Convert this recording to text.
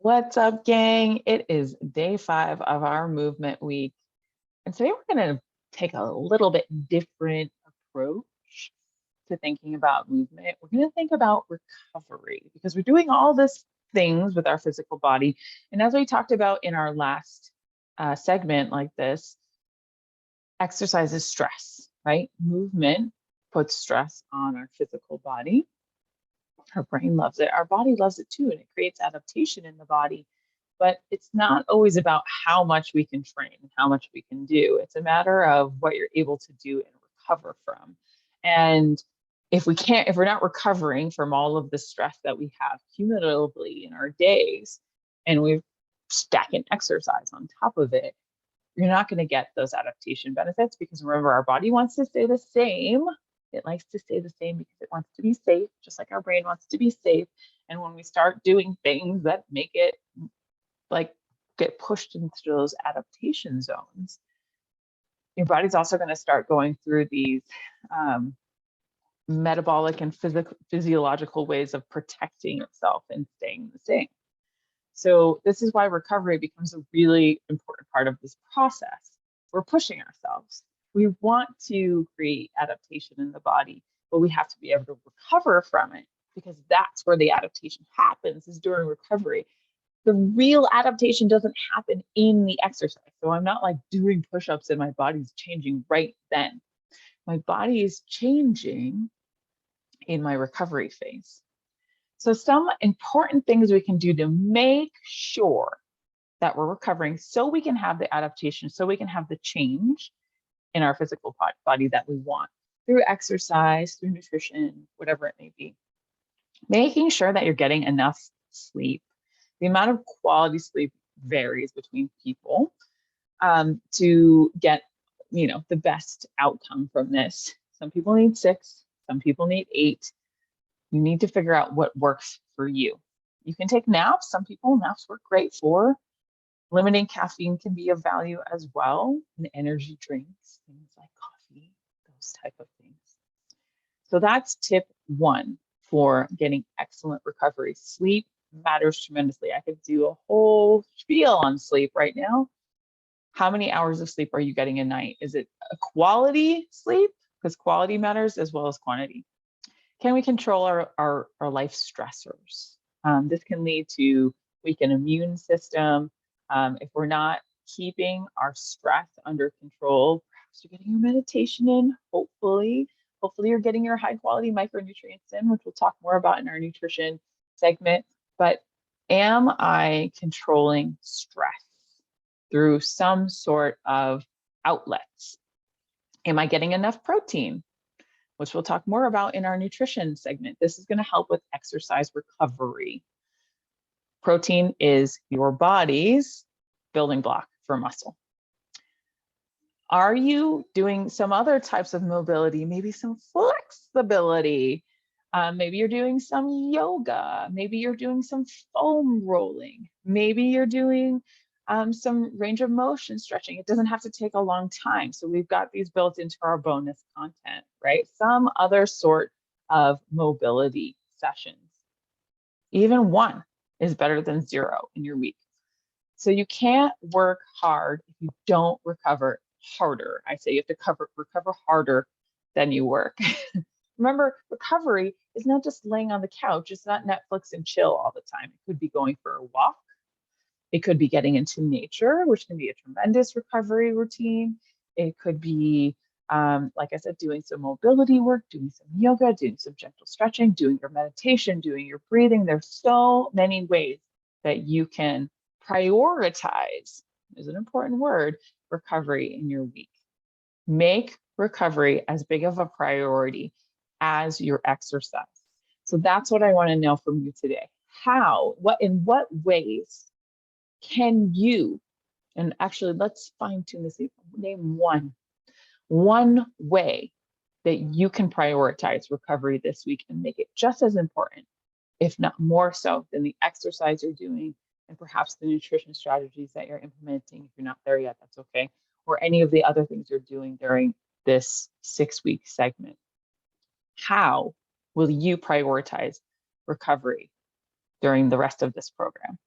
What's up, gang? It is day 5 of our movement week. And today we're going to take a little bit different approach to thinking about movement. We're going to think about recovery because we're doing all these things with our physical body. And as we talked about in our last segment like this, exercise is stress, right? Movement puts stress on our physical body. Our brain loves it. Our body loves it too, and it creates adaptation in the body. But it's not always about how much we can train, how much we can do. It's a matter of what you're able to do and recover from. And if we're not recovering from all of the stress that we have cumulatively in our days, and we're stacking exercise on top of it, you're not going to get those adaptation benefits because remember, our body wants to stay the same. It likes to stay the same because it wants to be safe, just like our brain wants to be safe. And when we start doing things that make it like get pushed into those adaptation zones, your body's also going to start going through these metabolic and physiological ways of protecting itself and staying the same. So this is why recovery becomes a really important part of this process. We're pushing ourselves. We want to create adaptation in the body, but we have to be able to recover from it because that's where the adaptation happens, is during recovery. The real adaptation doesn't happen in the exercise. So I'm not like doing push-ups and my body's changing right then. My body is changing in my recovery phase. So some important things we can do to make sure that we're recovering so we can have the adaptation, so we can have the change in our physical body that we want through exercise, through nutrition, whatever it may be. Making sure that you're getting enough sleep. The amount of quality sleep varies between people to get, the best outcome from this. Some people need 6, some people need 8. You need to figure out what works for you. You can take naps. Some people, naps work great for. Limiting caffeine can be of value as well, and energy drinks, things like coffee, those type of things. So that's tip 1 for getting excellent recovery. Sleep matters tremendously. I could do a whole spiel on sleep right now. How many hours of sleep are you getting a night? Is it a quality sleep? Because quality matters as well as quantity. Can we control our life stressors? This can lead to weakened immune system. If we're not keeping our stress under control, perhaps you're getting your meditation in, hopefully you're getting your high quality micronutrients in, which we'll talk more about in our nutrition segment. But am I controlling stress through some sort of outlets? Am I getting enough protein? Which we'll talk more about in our nutrition segment. This is going to help with exercise recovery. Protein is your body's building block for muscle. Are you doing some other types of mobility? Maybe some flexibility. Maybe you're doing some yoga. Maybe you're doing some foam rolling. Maybe you're doing some range of motion stretching. It doesn't have to take a long time. So we've got these built into our bonus content, right? Some other sort of mobility sessions. Even 1 is better than 0 in your week. So you can't work hard if you don't recover harder. I say you have to recover harder than you work. Remember, recovery is not just laying on the couch. It's not Netflix and chill all the time. It could be going for a walk. It could be getting into nature, which can be a tremendous recovery routine. It could be, like I said, doing some mobility work, doing some yoga, doing some gentle stretching, doing your meditation, doing your breathing. There's so many ways that you can prioritize, is an important word, recovery in your week. Make recovery as big of a priority as your exercise. So that's what I want to know from you today. In what ways can you, and actually let's fine tune this, name one way that you can prioritize recovery this week and make it just as important, if not more so, than the exercise you're doing and perhaps the nutrition strategies that you're implementing. If you're not there yet, that's okay. Or any of the other things you're doing during this 6-week segment. How will you prioritize recovery during the rest of this program?